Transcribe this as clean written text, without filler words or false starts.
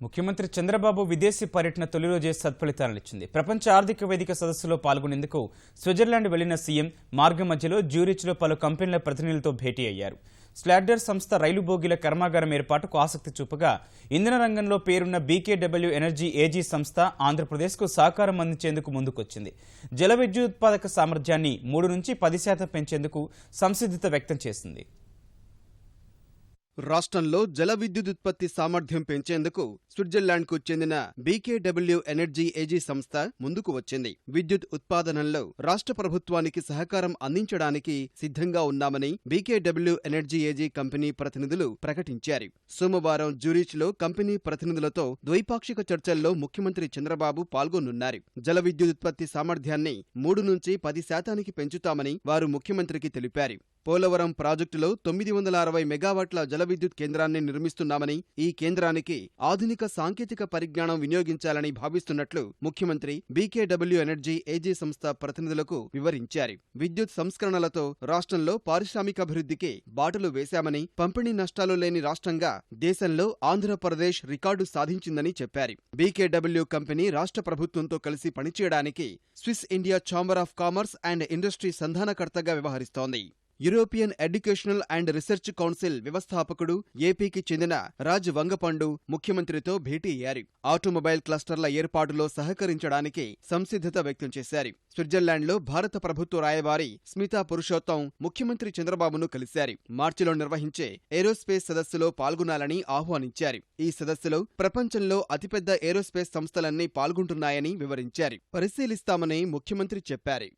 ముఖ్యమంత్రి చంద్రబాబు విదేశీ పర్యటన తొలి రోజే సత్ఫలితాలనిచ్చింది. ప్రపంచ ఆర్థిక వేదిక సదస్సులో పాల్గొనేందుకు స్విట్జర్లాండ్ వెళ్లిన సీఎం మార్గం మధ్యలో జ్యూరిచ్లో పలు కంపెనీల ప్రతినిధులతో భేటీ అయ్యారు. స్లాడర్ సంస్థ రైలు బోగీల కర్మాగారం ఏర్పాటుకు ఆసక్తి చూపగా, ఇంధన రంగంలో పేరున్న బీకేడబ్ల్యూ ఎనర్జీ ఏజీ సంస్థ ఆంధ్రప్రదేశ్కు సహకారం అందించేందుకు ముందుకొచ్చింది. జల విద్యుత్పాదక సామర్థ్యాన్ని 3 నుంచి 10% పెంచేందుకు సంసిద్ధత వ్యక్తం చేసింది. రాష్ట్రంలో జల విద్యుదుత్పత్తి సామర్థ్యం పెంచేందుకు స్విట్జర్లాండ్కు చెందిన బీకేడబ్ల్యూ ఎనర్జీ ఏజీ సంస్థ ముందుకు వచ్చింది. విద్యుత్ ఉత్పాదనంలో రాష్ట్ర ప్రభుత్వానికి సహకారం అందించడానికి సిద్ధంగా ఉన్నామని బీకేడబ్ల్యూ ఎనర్జీ ఏజీ కంపెనీ ప్రతినిధులు ప్రకటించారు. సోమవారం జ్యూరిచ్లో కంపెనీ ప్రతినిధులతో ద్వైపాక్షిక చర్చల్లో ముఖ్యమంత్రి చంద్రబాబు పాల్గొనున్నారు. జల విద్యుదుత్పత్తి సామర్థ్యాన్ని 3 నుంచి 10% పెంచుతామని వారు ముఖ్యమంత్రికి తెలిపారు. పోలవరం ప్రాజెక్టులో 960 మెగావాట్ల జల విద్యుత్ కేంద్రాన్ని నిర్మిస్తున్నామని, ఈ కేంద్రానికి ఆధునిక సాంకేతిక పరిజ్ఞానం వినియోగించాలని భావిస్తున్నట్లు ముఖ్యమంత్రి బీకేడబ్ల్యూ ఎనర్జీ ఏజీ సంస్థ ప్రతినిధులకు వివరించారు. విద్యుత్ సంస్కరణలతో రాష్ట్రంలో పారిశ్రామికాభివృద్ధికి బాటలు వేశామని, పంపిణీ నష్టాలు లేని రాష్ట్రంగా దేశంలో ఆంధ్రప్రదేశ్ రికార్డు సాధించిందని చెప్పారు. బీకేడబ్ల్యూ కంపెనీ రాష్ట్ర ప్రభుత్వంతో కలిసి పనిచేయడానికి Swiss India chamber of commerce and industry సంధానకర్తగా వ్యవహరిస్తోంది. European educational and research council వ్యవస్థాపకుడు, ఏపీకి చెందిన రాజ్ వంగపండు ముఖ్యమంత్రితో భేటీ అయ్యారు. ఆటోమొబైల్ క్లస్టర్ల ఏర్పాటులో సహకరించడానికి సంసిద్ధత వ్యక్తం చేశారు. స్విట్జర్లాండ్లో భారత ప్రభుత్వ రాయబారి స్మితా పురుషోత్తం ముఖ్యమంత్రి చంద్రబాబును కలిశారు. మార్చిలో నిర్వహించే ఏరోస్పేస్ సదస్సులో పాల్గొనాలని ఆహ్వానించారు. ఈ సదస్సులో ప్రపంచంలో అతిపెద్ద ఏరోస్పేస్ సంస్థలన్నీ పాల్గొంటున్నాయని వివరించారు. పరిశీలిస్తామని ముఖ్యమంత్రి చెప్పారు.